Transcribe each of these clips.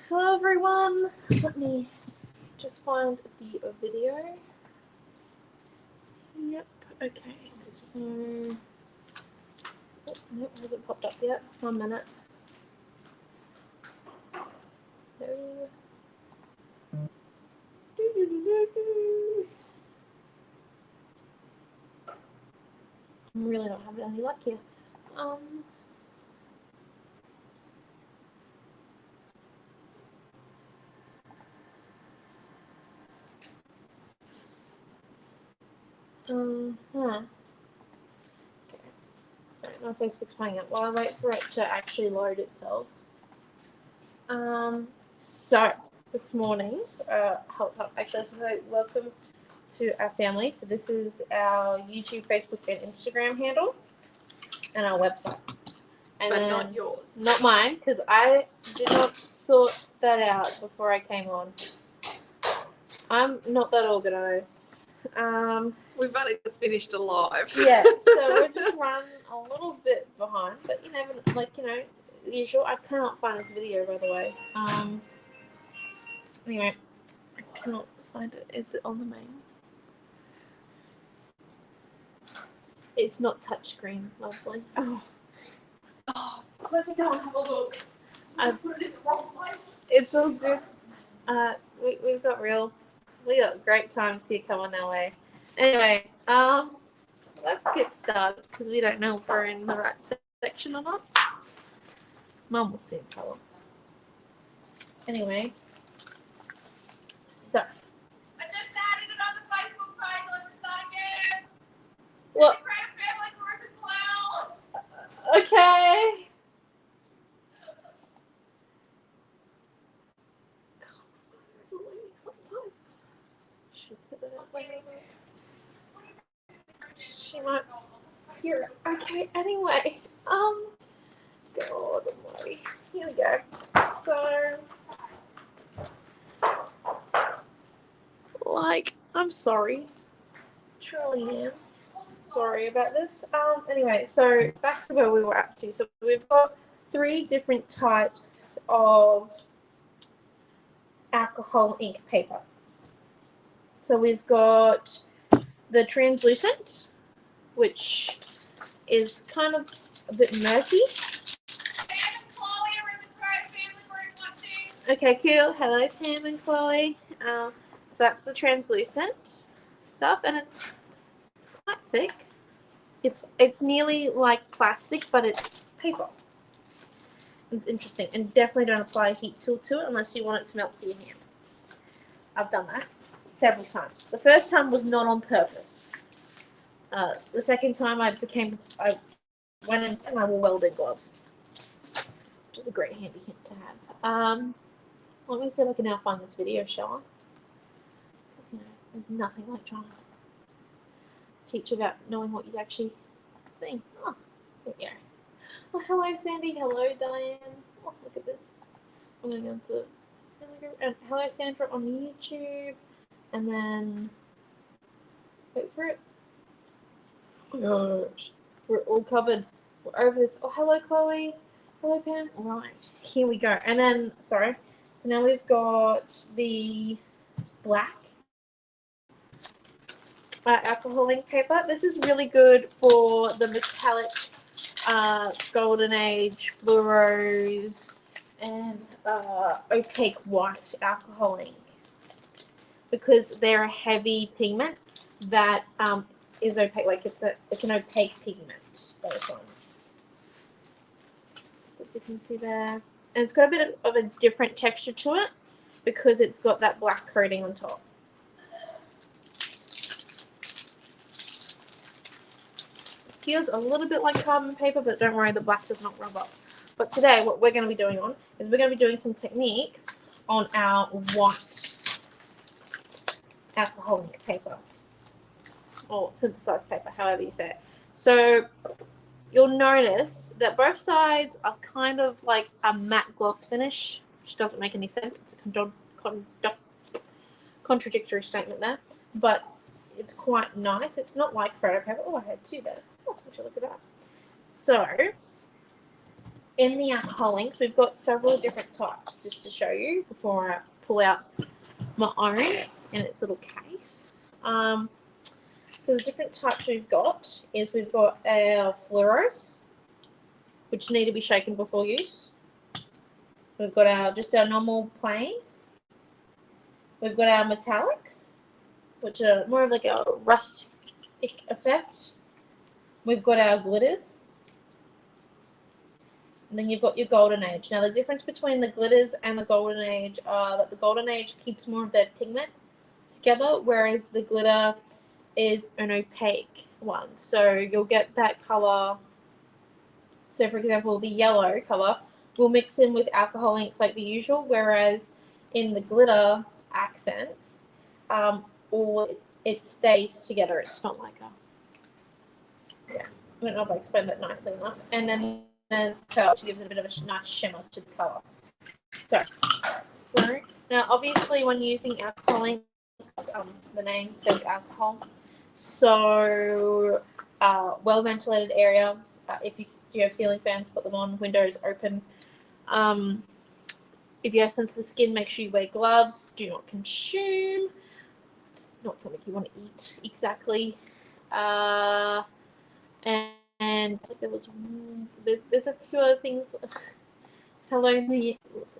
Hello everyone, let me just find the video. Yep, okay, so, oh, nope, hasn't popped up yet, 1 minute. No. I'm really not having any luck here. Okay. Sorry, my Facebook's playing up while I wait for it to actually load itself. So this morning, actually I should say welcome to our family. So this is our YouTube, Facebook, and Instagram handle, and our website. And but not yours. Not mine, because I did not sort that out before I came on. I'm not that organised. We've only just finished a live. Yeah, so we're just run a little bit behind, but you never, usual. I cannot find this video, by the way. Anyway, I cannot find it. Is it on the main? It's not touchscreen, lovely. Oh, let me go and have a look. I put it in the wrong place. It's all good. We've got great times here coming our way. Anyway, let's get started because we don't know if we're in the right section or not. Mum will soon tell us. Anyway, so. I just added it on the Facebook page. Let's start again. What? Create a family group as well. Okay. It's annoying sometimes. Should set that up later. She might hear it. Okay, anyway. God almighty. Here we go. So, I'm sorry. Truly am. Sorry about this. Anyway, so back to where we were up to. So we've got 3 different types of alcohol ink paper. So we've got the translucent, which is kind of a bit murky. Okay, cool. Hello, Pam and Chloe. So that's the translucent stuff, and it's quite thick. It's nearly like plastic, but it's paper. It's interesting, and definitely don't apply a heat tool to it unless you want it to melt to your hand. I've done that several times. The first time was not on purpose. The second time I went in and I wore welding gloves, which is a great handy hint to have. Let me see if I can now find this video, shall I? Because, there's nothing like trying to teach about knowing what you actually think. Oh, there we go. Oh, hello, Sandy. Hello, Diane. Oh, look at this. I'm going to go into and hello, Sandra on YouTube. And then, wait for it. Oh my gosh. We're all covered. We're over this. Oh, hello, Chloe. Hello, Pam. Right. Here we go. And then, sorry. So now we've got the black alcohol ink paper. This is really good for the metallic golden age fluoros and opaque white alcohol ink because they're a heavy pigment that is opaque. Like it's an opaque pigment. Those ones. So as you can see there. And it's got a bit of a different texture to it because it's got that black coating on top. It feels a little bit like carbon paper, but don't worry, the black does not rub off. But today, what we're going to be doing is we're going to be doing some techniques on our white alcohol ink paper. Or synthesized paper, however you say it. So you'll notice that both sides are kind of like a matte gloss finish, which doesn't make any sense. It's a contradictory statement there, but it's quite nice. It's not like photo paper. Oh, I had 2 there. Oh, would you look at that? So in the alcohol inks, we've got several different types just to show you before I pull out my own in its little case. So the different types we've got is we've got our fluoros, which need to be shaken before use. We've got our normal planes. We've got our metallics, which are more of like a rustic effect. We've got our glitters. And then you've got your golden age. Now the difference between the glitters and the golden age are that the golden age keeps more of their pigment together, whereas the glitter is an opaque one. So you'll get that color. So for example, the yellow color will mix in with alcohol inks like the usual, whereas in the glitter accents, all it stays together. It's not like a, yeah, I don't know if I explained that nicely enough. And then there's pearl, which gives it a bit of a nice shimmer to the color. So now obviously when using alcohol inks, the name says alcohol. So well ventilated area. If you have ceiling fans, put them on. Windows open. If you have sensitive skin, make sure you wear gloves. Do not consume. It's not something you want to eat exactly. And I think there's a few other things. Hello,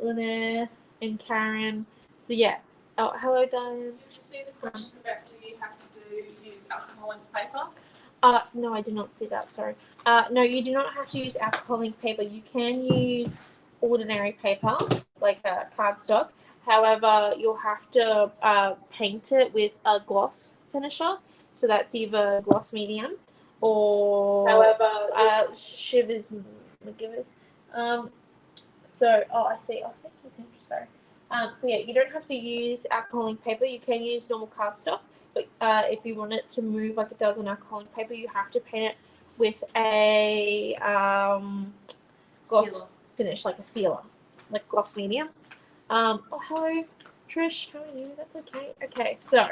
Linnea and Karen. So yeah. Oh, hello, Diane. Did you see the question about do you have to use alcohol ink paper? No, I did not see that. Sorry. No, you do not have to use alcohol ink paper. You can use ordinary paper, like cardstock. However, you'll have to paint it with a gloss finisher. So that's either gloss medium or Shivers McGivers. So, I see. Oh, thank you, Sandra. Sorry. So yeah, you don't have to use alcohol ink paper. You can use normal cardstock. But if you want it to move like it does on alcoholic paper, you have to paint it with a gloss finish, like a sealer, like gloss medium. Oh, hello, Trish. How are you? That's okay. Okay, so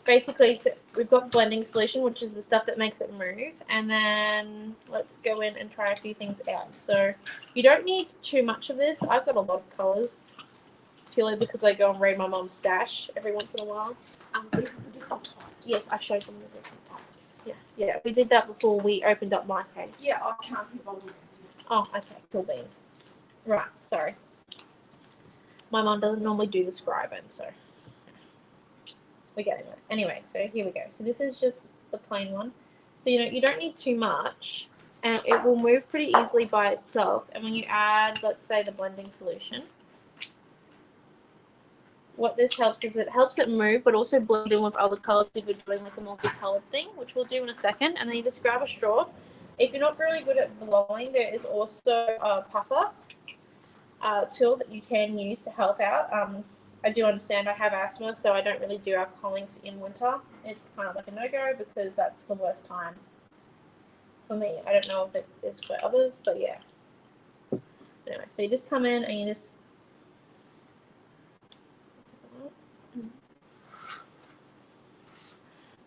basically, we've got blending solution, which is the stuff that makes it move. And then let's go in and try a few things out. So you don't need too much of this. I've got a lot of colors, purely because I go and raid my mom's stash every once in a while. Different types. Yes, I showed them the different types. Yeah. We did that before we opened up my case. Yeah, I can't be bothered. Oh, okay. Cool beans. Right. Sorry. My mom doesn't normally do the scribing, so we get it. Anyway, so here we go. So this is just the plain one. So you don't need too much, and it will move pretty easily by itself. And when you add, let's say, the blending solution, what this helps is it helps it move, but also blend in with other colors if you're doing like a multicolored thing, which we'll do in a second. And then you just grab a straw. If you're not really good at blowing, there is also a puffer tool that you can use to help out. I do understand I have asthma, so I don't really do alcohol inks in winter. It's kind of like a no-go because that's the worst time for me. I don't know if it is for others, but yeah. Anyway, so you just come in and you just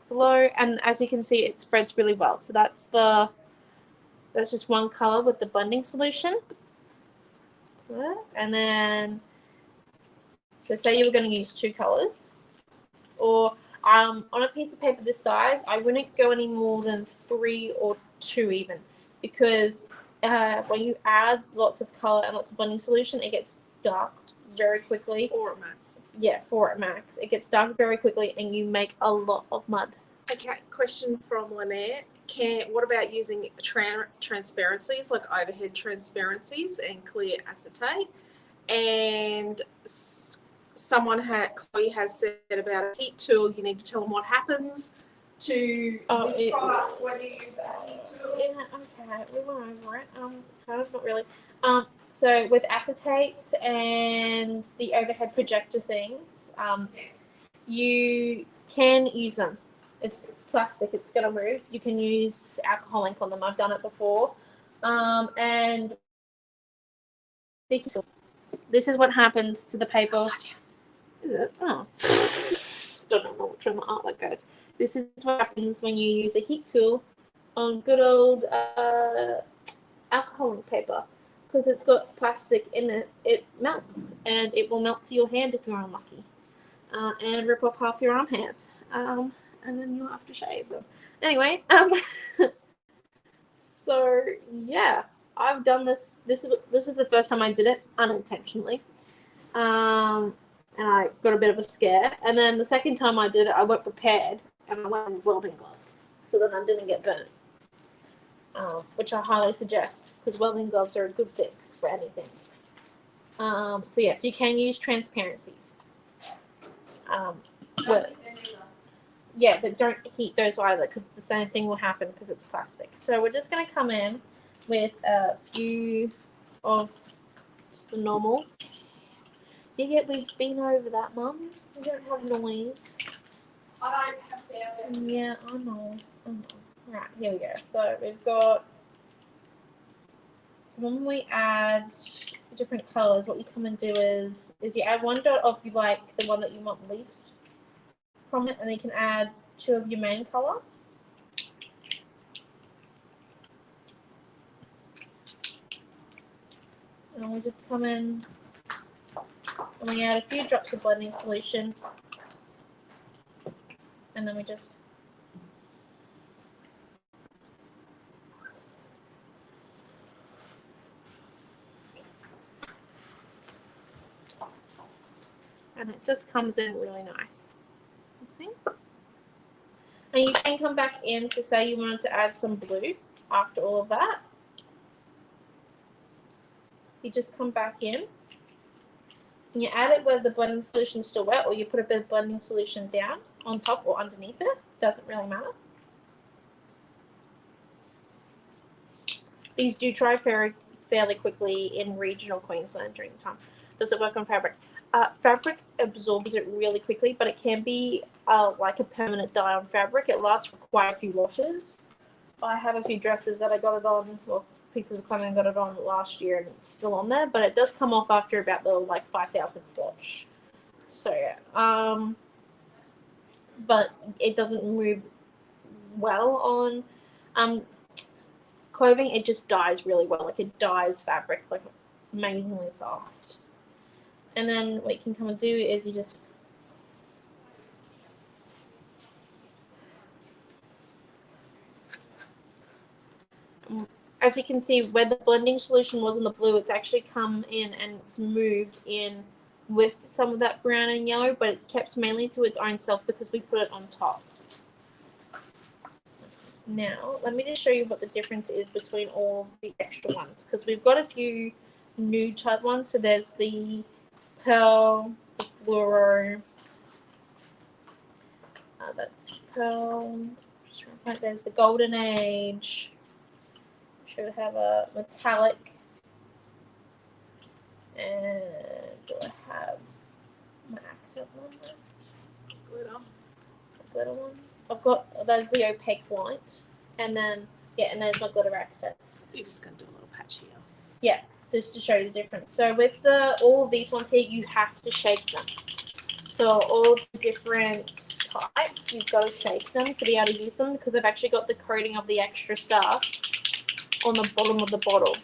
below, and as you can see, it spreads really well. So that's just one color with the blending solution. And then, so say you were going to use two colors, or on a piece of paper this size, I wouldn't go any more than 3 or 2 even, because when you add lots of color and lots of blending solution, it gets dark very quickly. 4 at max. Yeah, 4 at max. It gets dark very quickly, and you make a lot of mud. Okay, question from Lynette. What about using transparencies, like overhead transparencies and clear acetate? And Chloe has said about a heat tool, you need to tell them what happens to this product when you use a heat tool. Yeah, okay, we went over it. Kind of, not really. So with acetates and the overhead projector things, Yes. you can use them. It's plastic, it's gonna move. You can use alcohol ink on them. I've done it before. And this is what happens to the paper. Is it? Oh. Don't know which way my artwork goes. This is what happens when you use a heat tool on good old alcohol ink paper. because it's got plastic in it, it melts, and it will melt to your hand if you're unlucky, and rip off half your arm hairs, and then you'll have to shave them. Anyway, so yeah, I've done this. This was the first time I did it unintentionally, and I got a bit of a scare. And then the second time I did it, I went prepared, and I went with welding gloves, so that I didn't get burnt. Which I highly suggest, because welding gloves are a good fix for anything. So yes, you can use transparencies. Yeah, but don't heat those either, because the same thing will happen because it's plastic. So we're just going to come in with a few of just the normals. Yeah, we've been over that, Mum. We don't have noise. I don't have sound. Yeah, I know. Right, here we go. So we've got. So when we add different colors, what you come and do is you add one dot of you like the one that you want least from it, and then you can add 2 of your main color. And we just come in and we add a few drops of blending solution, and then we just and it just comes in really nice. See? And you can come back in to say you wanted to add some blue after all of that. You just come back in and you add it where the blending solution is still wet, or you put a bit of blending solution down on top or underneath it. Doesn't really matter. These do dry fairly quickly in regional Queensland during the time. Does it work on fabric? Fabric absorbs it really quickly, but it can be like a permanent dye on fabric. It lasts for quite a few washes. I have a few dresses that I got it on, well, pieces of clothing I got it on last year, and it's still on there, but it does come off after about the 5,000th wash. So yeah, but it doesn't move well on clothing. It just dyes really well. Like, it dyes fabric like amazingly fast. And then what you can come and do is you just as you can see, where the blending solution was in the blue, it's actually come in and it's moved in with some of that brown and yellow, but it's kept mainly to its own self because we put it on top. Now, let me just show you what the difference is between all the extra ones, because we've got a few new type ones. So there's the pearl, the fluoro, that's pearl, just trying to find, there's the golden age, should have a metallic, and do I have my accent number? Glitter one. I've got, there's the opaque white, and then yeah, and there's my glitter accents. You're just gonna do a little patch here. Yeah, just to show you the difference. So with all of these ones here, you have to shake them. So all the different types, you've got to shake them to be able to use them, because I've actually got the coating of the extra stuff on the bottom of the bottle.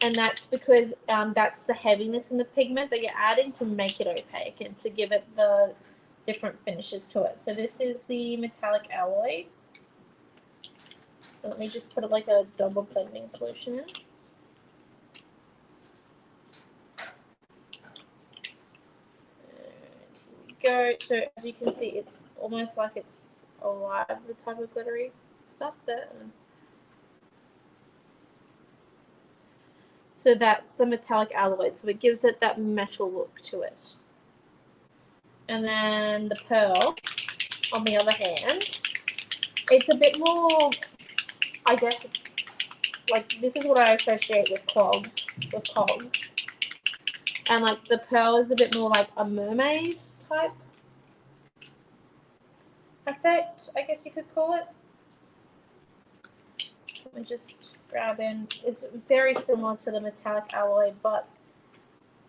And that's because that's the heaviness in the pigment that you're adding to make it opaque and to give it the different finishes to it. So this is the metallic alloy. So let me just put it like a double blending solution in. Go. So as you can see, it's almost like it's alive, the type of glittery stuff there. So that's the metallic alloy, so it gives it that metal look to it. And then the pearl, on the other hand, it's a bit more, I guess, like, this is what I associate with cogs. And like the pearl is a bit more like a mermaid type effect, I guess you could call it. So let me just grab in. It's very similar to the metallic alloy, but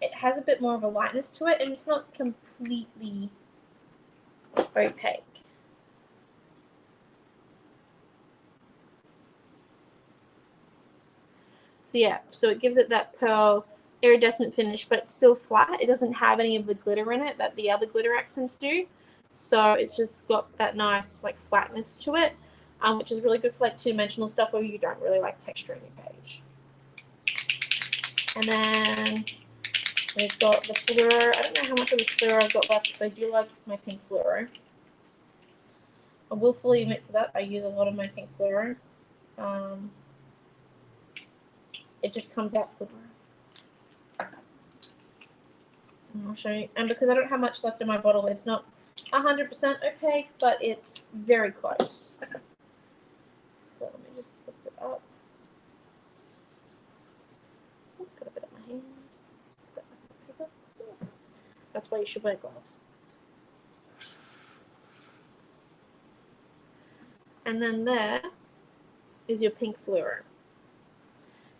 it has a bit more of a lightness to it, and it's not completely opaque. So yeah, so it gives it that pearl iridescent finish, but it's still flat. It doesn't have any of the glitter in it that the other glitter accents do. So it's just got that nice like flatness to it, which is really good for like two-dimensional stuff where you don't really like texture in your page. And then we've got the fluoro. I don't know how much of this fluoro I've got left, but I do like my pink fluoro. I will fully admit to that. I use a lot of my pink fluoro. It just comes out fluoro. And I'll show you. And because I don't have much left in my bottle, it's not 100% opaque, but it's very close. So let me just lift it up. Oh, got a bit on my hand. That's why you should wear gloves. And then there is your pink fluoro.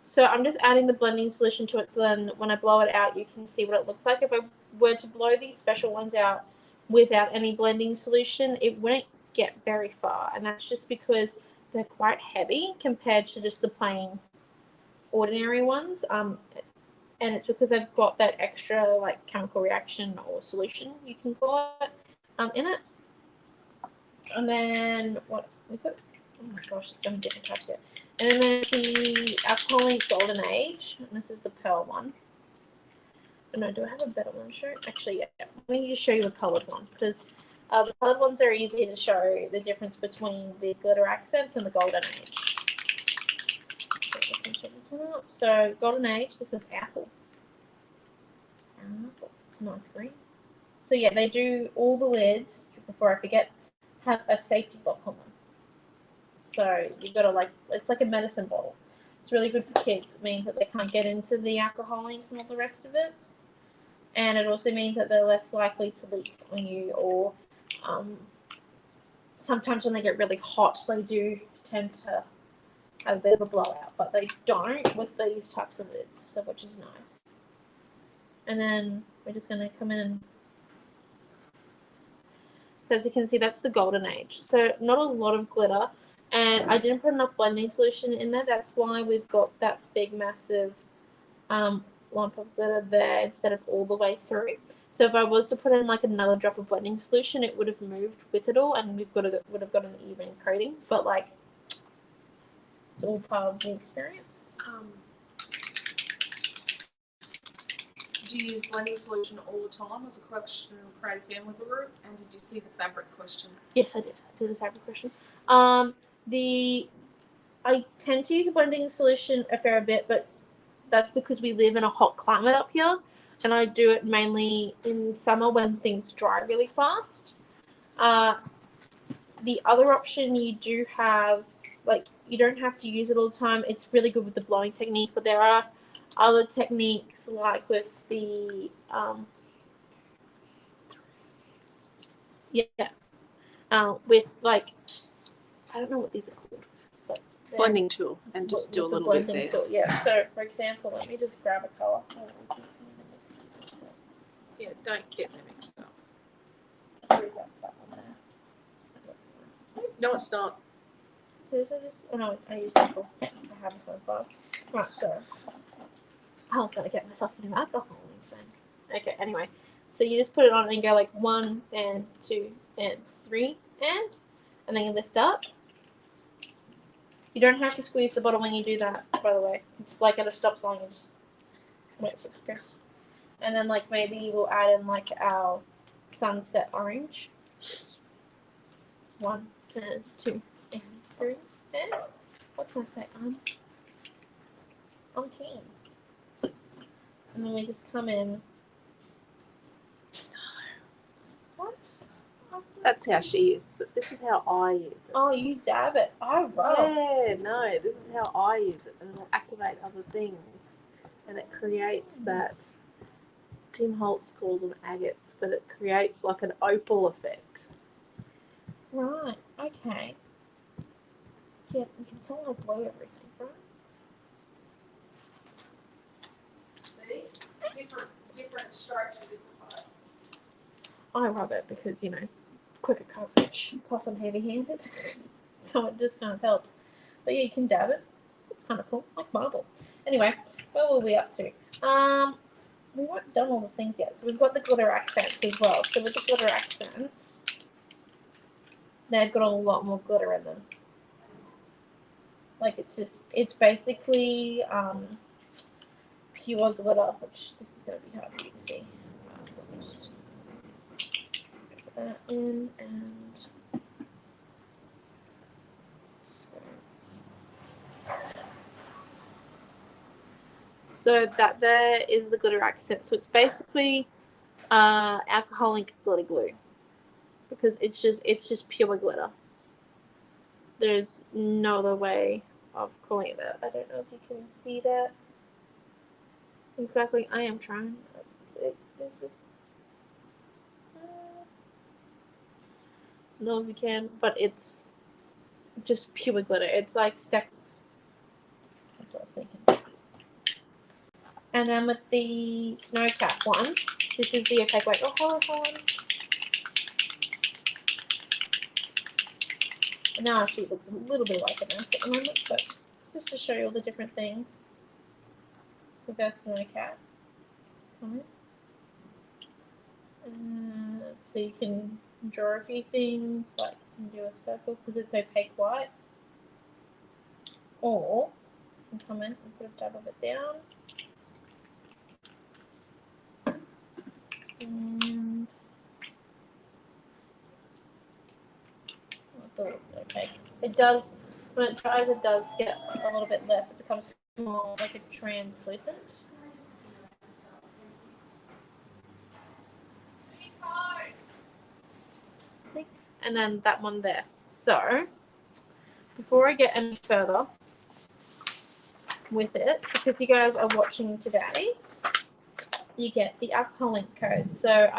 So I'm just adding the blending solution to it, so then when I blow it out, you can see what it looks like. If I were to blow these special ones out without any blending solution, it wouldn't get very far, and that's just because they're quite heavy compared to just the plain ordinary ones. And it's because I've got that extra like chemical reaction or solution, you can call it, in it. And then what we put? Oh my gosh, there's so many different types here. And then there's the Alcoholic Golden Age, and this is the pearl one. Oh, no, do I have a better one to show? Actually, yeah. Let me just show you a coloured one, because the coloured ones are easy to show the difference between the glitter accents and the Golden Age. So just gonna check this one out. So Golden Age, this is apple. Apple. It's a nice green. So yeah, they do all the lids, before I forget, have a safety lock on them. So you've got to like, it's like a medicine bottle. It's really good for kids. It means that they can't get into the alcohol inks and all the rest of it. And it also means that they're less likely to leak on you, or sometimes when they get really hot, they do tend to have a bit of a blowout, but they don't with these types of lids, so which is nice. And then we're just going to come in and, so as you can see, that's the Golden Age. So not a lot of glitter. And I didn't put enough blending solution in there. That's why we've got that big, massive lump of glitter there instead of all the way through. So if I was to put in like another drop of blending solution, it would have moved with it all, and would have got an even coating. But like, it's all part of the experience. Do you use blending solution all the time as a question in a creative family group? And did you see the fabric question? Yes, I did. I did the fabric question. I tend to use a blending solution a fair bit, but that's because we live in a hot climate up here, and I do it mainly in summer when things dry really fast. The other option, you do have, like, you don't have to use it all the time. It's really good with the blowing technique, but there are other techniques like with the with like, I don't know what these are called, but Blending tool, and just do a little bit there. Tool. Yeah. So for example, let me just grab a color. Yeah, don't get them mixed up. That's that one there. No, it's not. So is it just? Oh no, I used purple. I have it so far. Right. So I was gonna get myself into alcohol thing. Okay. Anyway, so you just put it on and go like 1 and 2 and 3 and then you lift up. You don't have to squeeze the bottle when you do that, by the way. It's like at a stop sign, you just wait for it to go. And then like maybe we'll add in like our sunset orange. 1 and 2 and 3 and what can I say? I'm keen. And then we just come in. What? That's how she uses it. This is how I use it. Oh, you dab it. I rub. Yeah, no, this is how I use it, and it'll activate other things, and it creates that. Tim Holtz calls them agates, but it creates like an opal effect. Right. Okay. Yeah, we can sort of blow everything, right? See, different strokes for different parts. I rub it because, you know, quicker coverage. Plus I'm heavy-handed, so it just kind of helps. But yeah, you can dab it. It's kind of cool, like marble. Anyway, where were we up to? We weren't done all the things yet. So we've got the glitter accents as well. So with the glitter accents, they've got a lot more glitter in them. Like it's basically pure glitter, which this is going to be hard for you to see. So let me just put that in and so that there is the glitter accent. So it's basically alcoholic glitter glue because it's just pure glitter. There's no other way of calling it that. I don't know if you can see that exactly. I am trying. No, if you can, but it's just pure glitter. It's like speckles. That's what I was thinking. And then with the snow cap one, this is the opaque white. Oh, hold on. Now actually it looks a little bit like a mouse at the moment, but it's just to show you all the different things. So that's snow cap. So you can draw a few things, like you can do a circle because it's opaque white. Or you can come in and put a dab of it down. And it's a little bit opaque. It does, when it dries, it does get a little bit less. It becomes more like a translucent. And then that one there. So, before I get any further with it, because you guys are watching today, you get the alcohol link code. So,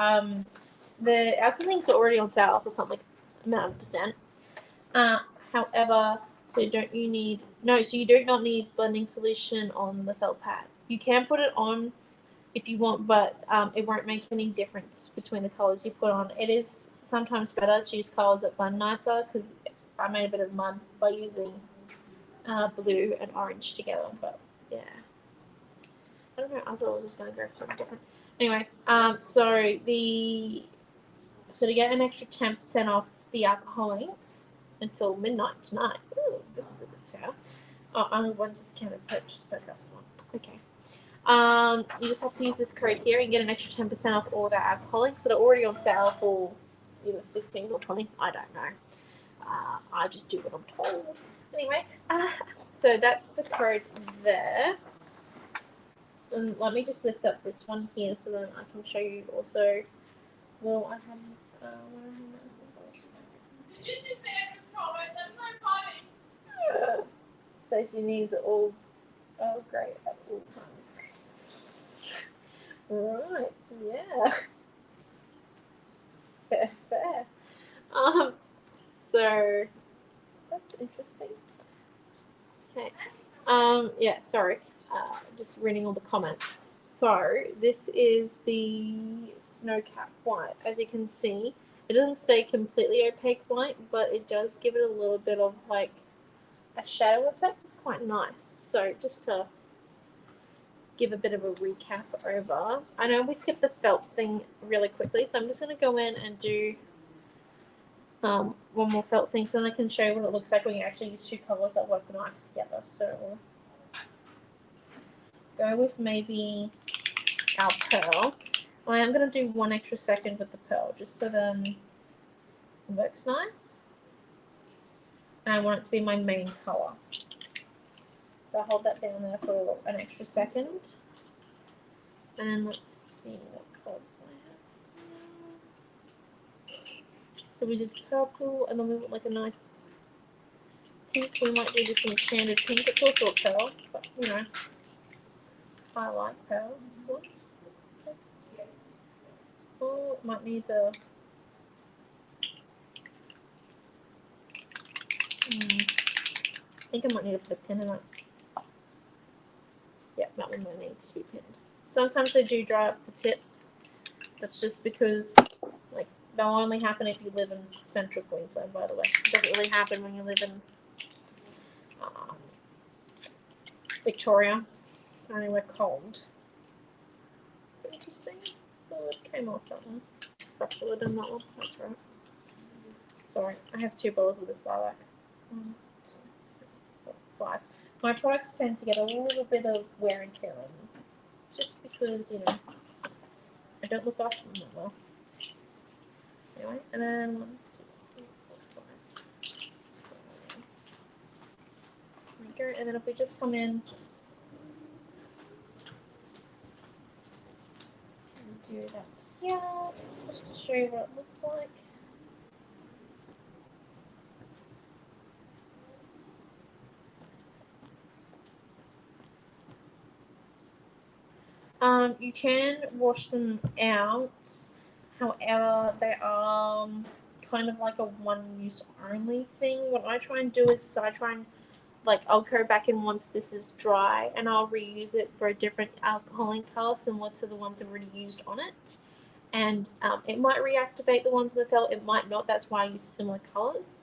the alcohol links are already on sale for something amount of percent. However, so you do not need blending solution on the felt pad. You can put it on if you want, but it won't make any difference between the colors you put on. It is sometimes better to use colors that blend nicer because I made a bit of mud by using blue and orange together, but yeah. I don't know, I thought I was just going to go for something different. Anyway, so to get an extra 10% off the alcohol inks until midnight tonight. Ooh, this is a good sale. Oh, only one discounted purchase per customer. Okay. You just have to use this code here and get an extra 10% off all the alcohol inks that are already on sale for either 15 or 20. I don't know. I just do what I'm told. Anyway, so that's the code there. And let me just lift up this one here so then I can show you also. Well, I have. Did you see Sandra's comment? That's so funny. Safety needs are all great at all times. Right, yeah. Fair. So that's interesting. Okay. Yeah, sorry. Just reading all the comments. So this is the snow cap white. As you can see, it doesn't stay completely opaque white, but it does give it a little bit of like a shadow effect. It's quite nice. So just to give a bit of a recap over. I know we skipped the felt thing really quickly, so I'm just going to go in and do one more felt thing so then I can show you what it looks like when you actually use two colours that work nice together. So go with maybe our pearl. I am going to do 1 extra second with the pearl just so then it works nice. And I want it to be my main colour. So I'll hold that down there for an extra second. And let's see what colours I have. So we did purple and then we want like a nice pink. We might do this enchanted pink. It's also a pearl, but you know, I like pearl. Oh, might need the I think I might need to put a pin in it. Yeah, that one needs to be pinned. Sometimes they do dry up the tips. That's just because like they'll only happen if you live in central Queensland, by the way. It doesn't really happen when you live in Victoria. only we're cold. Is it interesting? Oh, it came off that one. Stuck the lid in that one. That's right. Sorry, I have 2 bottles of this lilac. 1, 2, 4, 5. My products tend to get a little bit of wear and tear on them, just because, you know, I don't look after them that well. Anyway, and then 1, 2, 3, 4, 5. So, there we go. And then if we just come in and do that here, just to show you what it looks like. You can wash them out, however, they are kind of like a one-use only thing. What I try and do is I'll go back in once this is dry and I'll reuse it for a different alcoholic color similar to the ones I've already used on it. And it might reactivate the ones in the felt, it might not. That's why I use similar colors.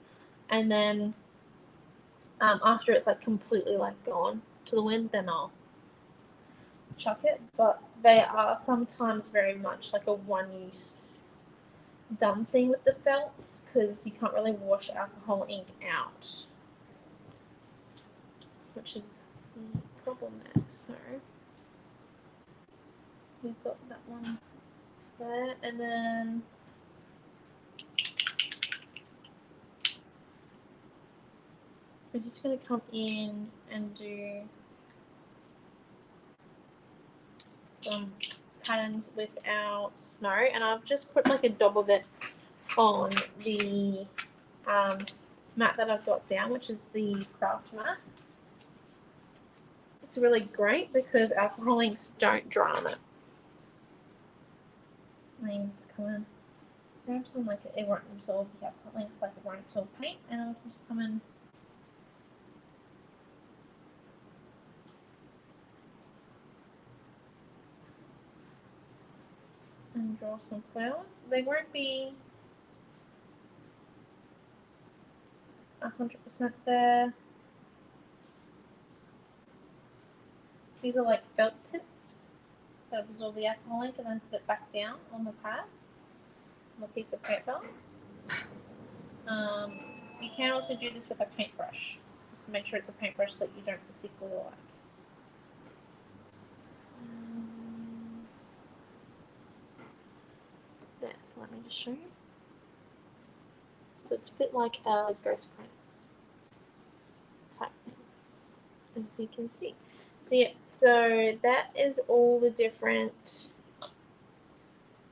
And then after it's like completely like gone to the wind, then I'll chuck it. But they are sometimes very much like a one-use dumb thing with the felts because you can't really wash alcohol ink out, which is the problem there. So we've got that one there, and then we're just going to come in and do some patterns with our snow, and I've just put like a dab of it on the mat that I've got down, which is the craft mat. It's really great because alcohol inks don't dry on it. Let's come in, grab some, like it won't absorb the alcohol inks like it won't absorb paint, and I'll just come in and draw some flowers. They won't be 100% there. These are like felt tips that absorb the alcohol ink and then put it back down on the pad, on a piece of paper. You can also do this with a paintbrush. Just make sure it's a paintbrush that you don't particularly like. There, so let me just show you. So it's a bit like a ghost print type thing, as you can see. So yes, so that is all the different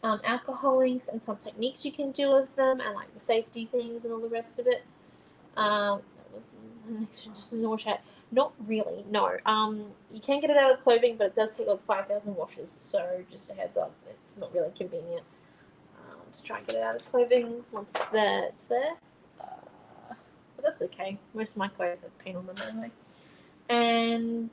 alcohol inks and some techniques you can do with them, and like the safety things and all the rest of it. That was just a chat. Not really, no. You can get it out of clothing, but it does take like 5,000 washes. So just a heads up, it's not really convenient to try and get it out of clothing. Once it's there, it's there. But that's okay. Most of my clothes have paint on them anyway. And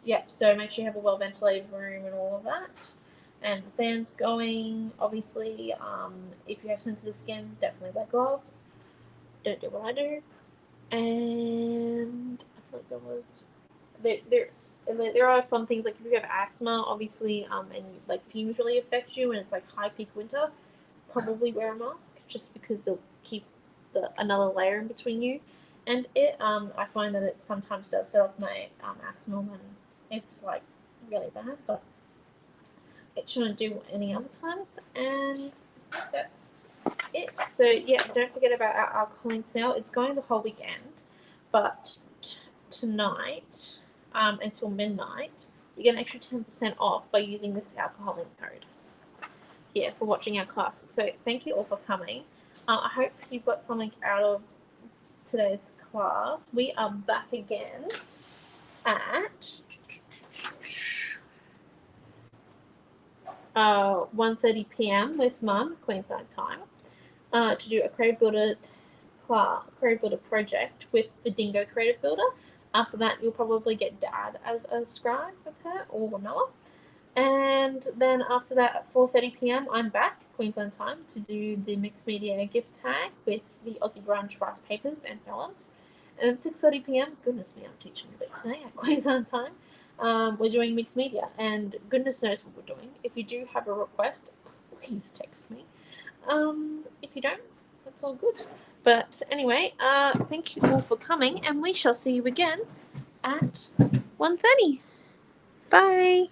yeah, so make sure you have a well ventilated room and all of that. And the fan's going. Obviously, if you have sensitive skin, definitely wear gloves. Don't do what I do. And I feel like there was there are some things, like if you have asthma, obviously, and like fumes really affect you, and it's like high peak winter, probably wear a mask just because they'll keep another layer in between you and it. I find that it sometimes does set off my asthma when it's like really bad, but it shouldn't do any other times. And that's it. So yeah, don't forget about our alcohol sale. It's going the whole weekend, but tonight until midnight, you get an extra 10% off by using this alcohol code. Yeah, for watching our classes. So thank you all for coming. I hope you got something out of today's class. We are back again at 1:30 p.m. with Mum, Queensland time, to do a Creative Builder project with the Dingo Creative Builder. After that, you'll probably get Dad as a scribe with her, or Noah. And then after that, at 4:30 p.m, I'm back, Queensland time, to do the mixed media gift tag with the Aussie Grunge rice papers and vellums. And at 6:30 p.m, goodness me, I'm teaching a bit today at Queensland time, we're doing mixed media, and goodness knows what we're doing. If you do have a request, please text me. If you don't, that's all good. But anyway, thank you all for coming, and we shall see you again at 1:30. Bye.